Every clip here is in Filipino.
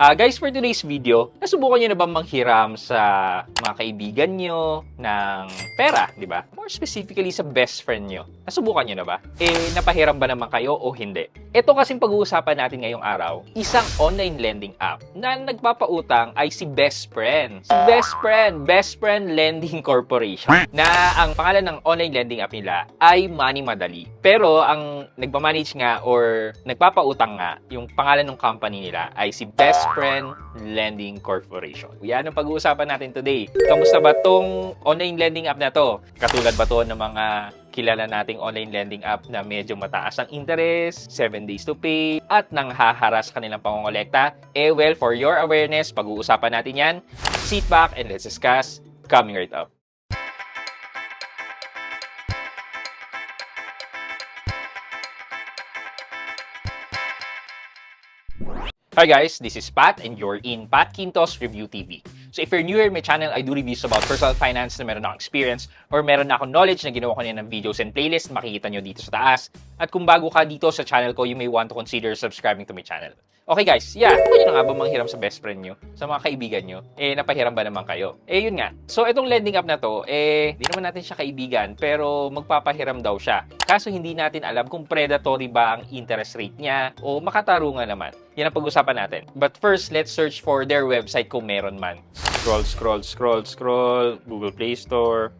Guys, for today's video, nasubukan nyo na ba manghiram sa mga kaibigan nyo ng pera, di ba? More specifically sa best friend nyo. Nasubukan nyo na ba? Napahiram ba naman kayo o hindi? Ito kasing pag-uusapan natin ngayong araw, isang online lending app na nagpapautang ay si Best Friend. Si Best Friend Lending Corporation. Na ang pangalan ng online lending app nila ay Money Madali. Pero ang nagmamanage nga or nagpapautang nga, yung pangalan ng company nila ay si Best Friend Lending Corporation. Yan ang pag-uusapan natin today. Kamusta ba tong online lending app na to? Katulad ba to ng mga kilala nating online lending app na medyo mataas ang interest, 7 days to pay, at nanghaharas kanilang pangongolekta? Well, for your awareness, pag-uusapan natin yan. Sit back and let's discuss. Coming right up. Hi guys, this is Pat and you're in Pat Quintos Review TV. So if you're new here in my channel, I do reviews about personal finance na meron akong experience or meron na akong knowledge na ginawa ko ng videos and playlist na makikita nyo dito sa taas. At kung bago ka dito sa channel ko, you may want to consider subscribing to my channel. Okay guys, pwede na nga ba manghiram sa best friend nyo? Sa mga kaibigan nyo? Napahiram ba naman kayo? Yun nga. So itong lending app na to, di naman natin siya kaibigan, pero magpapahiram daw siya. Kaso hindi natin alam kung predatory ba ang interest rate niya o makatarungan naman. Yan ang pag-usapan natin. But first, let's search for their website kung meron man. Scroll. Google Play Store.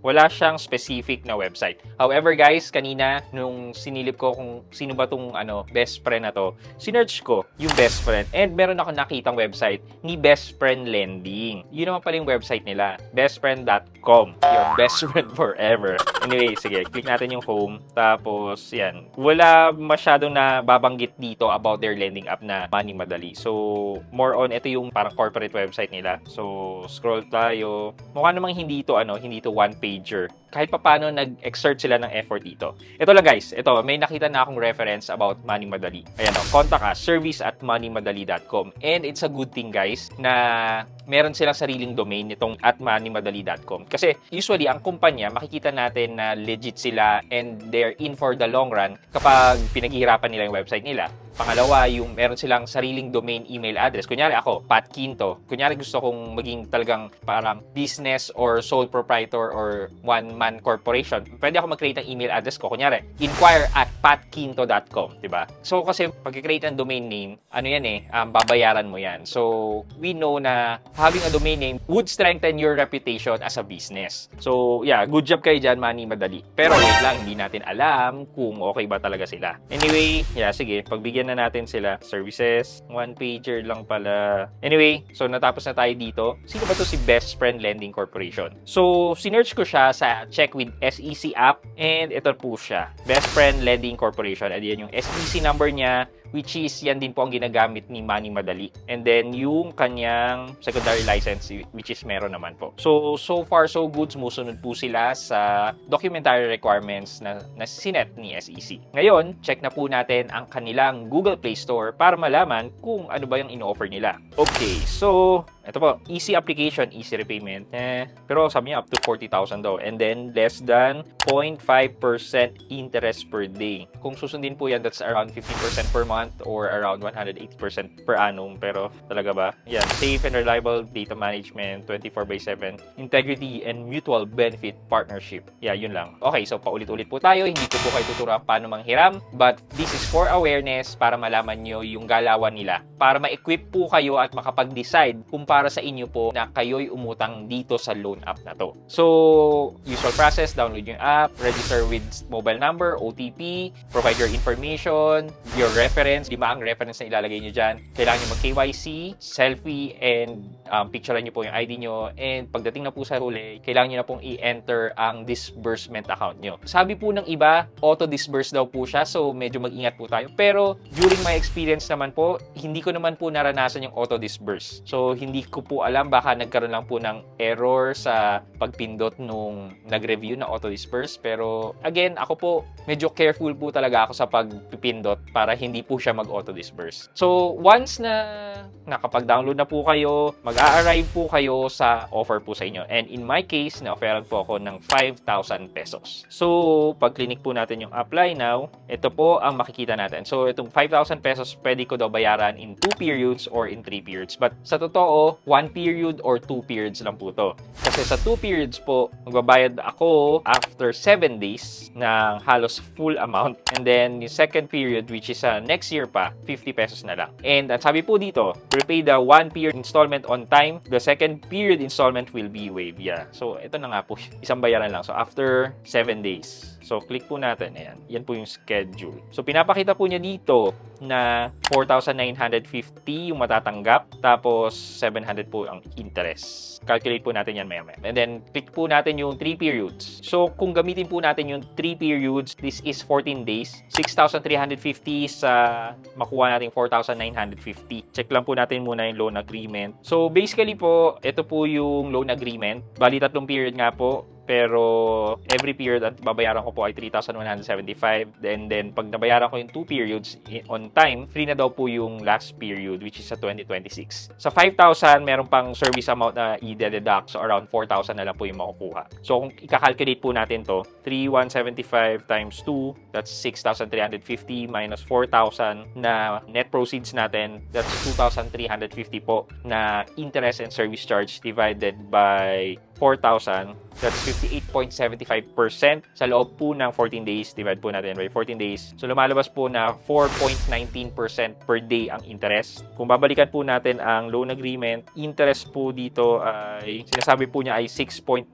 Wala siyang specific na website. However, guys, kanina, nung sinilip ko kung sino ba tong best friend na to, sinearch ko yung best friend. And meron ako nakitang website ni Best Friend Lending. Yun naman pala yung website nila. bestfriend.com. Your best friend forever. Anyway, sige, click natin yung home. Tapos, yan. Wala masyadong na babanggit dito about their lending app na Money Madali. So, more on, ito yung parang corporate website nila. So, scroll tayo. Mukha namang hindi ito one-pager. Kahit paano nag-exert sila ng effort dito. Ito lang guys, may nakita na akong reference about Money Madali. Ayan contact us, service@moneymadali.com. And it's a good thing guys na meron silang sariling domain nitong @moneymadali.com. Kasi usually ang kumpanya, makikita natin na legit sila and they're in for the long run kapag pinaghihirapan nila yung website nila. Pangalawa, yung meron silang sariling domain email address. Kunyari ako, Pat Quinto. Kunyari gusto kong maging talagang parang business or sole proprietor or one-man corporation. Pwede ako mag-create ng email address ko. Kunyari, inquire@patquinto.com. Diba? So, kasi pag-create ng domain name, babayaran mo yan. So, we know na having a domain name would strengthen your reputation as a business. So, good job kayo dyan, Money Madali. Pero wait lang, hindi natin alam kung okay ba talaga sila. Anyway, sige, pagbigyan na natin sila. Services, one-pager lang pala. Anyway, so natapos na tayo dito. Sino ba to si Best Friend Lending Corporation? So, sinearch ko siya sa Check with SEC app and ito po siya. Best Friend Lending Corporation. At yan yung SEC number niya, which is yan din po ang ginagamit ni Money Madali. And then yung kanyang secondary license, which is meron naman po. So far so good, sumusunod po sila sa documentary requirements na sinet ni SEC. Ngayon, check na po natin ang kanilang Google Play Store para malaman kung ano ba yung in-offer nila. Okay, so ito po, easy application, easy repayment. Pero sabi niya up to 40,000 daw. And then less than 0.5% interest per day. Kung susundin po yan, that's around 15% per month or around 180% per annum. Pero talaga ba? Yan, safe and reliable data management, 24/7, integrity and mutual benefit partnership. Yun lang. Okay, so paulit-ulit po tayo. Hindi ko po kayo tuturuan paano manghiram. But this is for awareness para malaman nyo yung galawan nila. Para ma-equip po kayo at makapag-decide kung para sa inyo po na kayo'y umutang dito sa loan app na to. So, usual process, download yung app, register with mobile number, OTP, provide your information, your reference, 5 ang reference na ilalagay nyo dyan. Kailangan nyo mag-KYC, selfie, and picturean nyo po yung ID nyo. And pagdating na po sa huli, kailangan nyo na pong i-enter ang disbursement account nyo. Sabi po ng iba, auto-disburse daw po siya, so medyo mag-ingat po tayo. Pero during my experience naman po, hindi ko naman po naranasan yung auto-disburse. So, hindi Hindi ko po alam, baka nagkaroon lang po ng error sa pagpindot nung nag-review na auto-disperse. Pero again, ako po, medyo careful po talaga ako sa pagpipindot para hindi po siya mag-auto-disperse. So, once na nakapag-download na po kayo, mag-a-arrive po kayo sa offer po sa inyo. And in my case, na-offeran po ako ng 5,000 pesos. So, pag clinic po natin yung apply now, ito po ang makikita natin. So, itong 5,000 pesos, pwede ko daw bayaran in 2 periods or in 3 periods. But sa totoo, 1 period or 2 periods lang po to. Kasi sa 2 periods po, magbabayad ako after 7 days ng halos full amount. And then, yung second period, which is next year pa, 50 pesos na lang. And at sabi po dito, repay the 1 period installment on time, the second period installment will be waived. Yeah. So, ito na nga po, isang bayaran lang. So, after 7 days. So, click po natin. Ayan. Yan po yung schedule. So, pinapakita po niya dito na 4,950 yung matatanggap. Tapos, 700 po ang interest. Calculate po natin yan maya-maya. And then, click po natin yung 3 periods. So, kung gamitin po natin yung 3 periods, this is 14 days. 6,350 sa makuha natin 4,950. Check lang po natin muna yung loan agreement. So, basically po, ito po yung loan agreement. Bali, 3 period nga po. Pero every period at babayaran ko po ay 3,175. Then pag nabayaran ko yung 2 periods on time, free na daw po yung last period, which is sa 2026. Sa 5,000, meron pang service amount na i-deduct. So around 4,000 na lang po yung makukuha. So kung i-calculate po natin to, 3,175 times 2, that's 6,350 minus 4,000 na net proceeds natin, that's 2,350 po na interest and service charge divided by 4,000, that's 58.75% sa loob po ng 14 days. Divide po natin by 14 days. So, lumalabas po na 4.19% per day ang interest. Kung babalikan po natin ang loan agreement, interest po dito ay, sinasabi po niya ay 6.94%.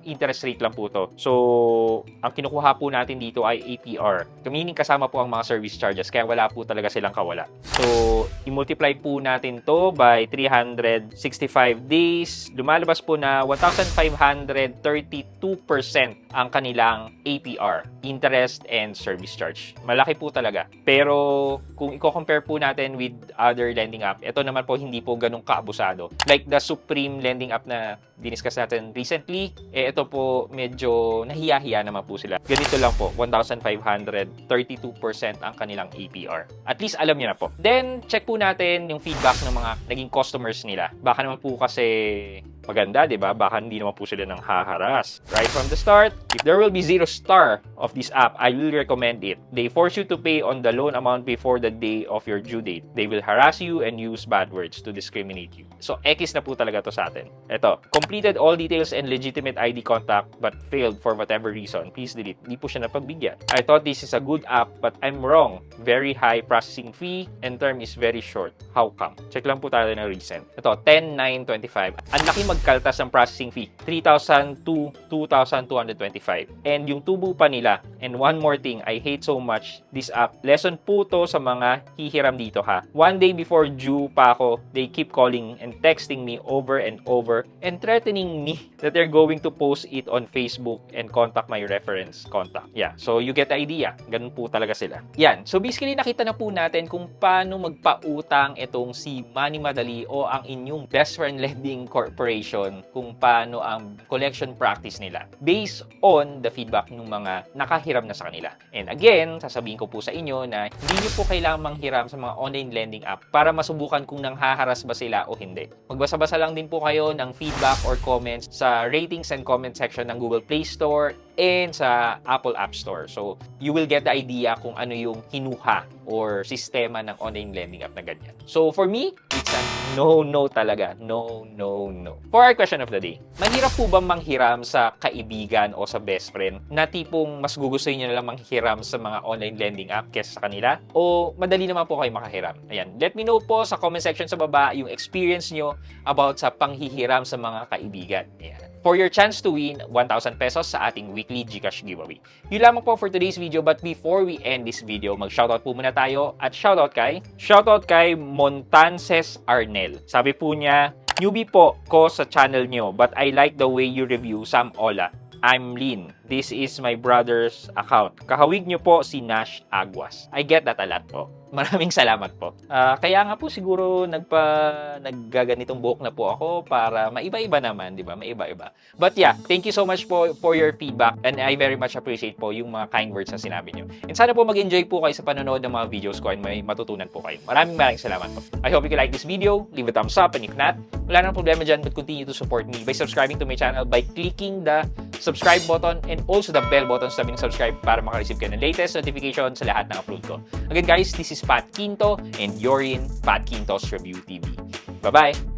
Interest rate lang po to. So, ang kinukuha po natin dito ay APR. Meaning kasama po ang mga service charges, kaya wala po talaga silang kawala. So, i-multiply po natin to by 365 days. Lumalabas po na 1,532% ang kanilang APR, interest and service charge. Malaki po talaga. Pero kung i-compare po natin with other lending app, ito naman po hindi po ganun kaabusado. Like the Supreme lending app na diniscuss natin recently, ito po medyo nahiya-hiya naman po sila. Ganito lang po, 1,532% ang kanilang APR. At least alam niyo na po. Then, check po natin yung feedback ng mga naging customers nila. Baka naman po kasi maganda, di ba? Baka hindi naman po sila nang haharas. Right from the start, if there will be 0 star of this app, I will recommend it. They force you to pay on the loan amount before the day of your due date. They will harass you and use bad words to discriminate you. So, X na po talaga to sa atin. Ito, completed all details and legitimate ID contact but failed for whatever reason. Please delete. Di po siya napagbigyan. I thought this is a good app but I'm wrong. Very high processing fee and term is very short. How come? Check lang po tayo ng recent. Ito, 10,925. Ang laki magkaltas ng processing fee. 3,000 to 2,225. And yung tubo pa nila. And one more thing, I hate so much this app. Lesson po to sa mga hihiram dito ha. One day before due pa ako, they keep calling and texting me over and over and threatening me that they're going to post it on Facebook and contact my reference contact. Yeah, so you get the idea. Ganun po talaga sila. Yan. So basically, nakita na po natin kung paano magpautang itong si Money Madali o ang inyong best friend lending corporation, kung paano ang collection practice nila based on the feedback ng mga nakahiram na sa kanila. And again, sasabihin ko po sa inyo na hindi nyo po kailangang manghiram sa mga online lending app para masubukan kung nanghaharas ba sila o hindi. Magbasa-basa lang din po kayo ng feedback or comments sa ratings and comment section ng Google Play Store and sa Apple App Store. So, you will get the idea kung ano yung hinuha or sistema ng online lending app na ganyan. So, for me, it's a no talaga. No. For our question of the day, mahirap po ba manghiram sa kaibigan o sa best friend na tipong mas gugustuhin nyo na lang manghiram sa mga online lending app kesa sa kanila? O madali naman po kayo makahiram? Ayan, let me know po sa comment section sa baba yung experience nyo about sa panghihiram sa mga kaibigan. Ayan. For your chance to win 1,000 pesos sa ating weekly GCash giveaway. Yun lamang po for today's video, but before we end this video, mag-shoutout po muna tayo at shoutout kay Montances Arnel. Sabi po niya, newbie po ko sa channel nyo, but I like the way you review Sam Ola. I'm Lin. This is my brother's account. Kahawig nyo po si Nash Aguas. I get that a lot po. Maraming salamat po. Kaya nga po siguro naggaganitong buhok na po ako para maiba-iba naman, di ba? Maiba-iba. But yeah, thank you so much po for your feedback and I very much appreciate po yung mga kind words na sinabi nyo. And sana po mag-enjoy po kayo sa panonood ng mga videos ko and may matutunan po kayo. Maraming salamat po. I hope you like this video. Leave a thumbs up and if not, wala nang problema dyan but continue to support me by subscribing to my channel by clicking the subscribe button and also the bell button sa subscribe para makareceive kayo ng latest notification sa lahat ng upload ko. Again guys, this is Pat Quinto and you're in Pat Quinto's Review TV. Bye-bye!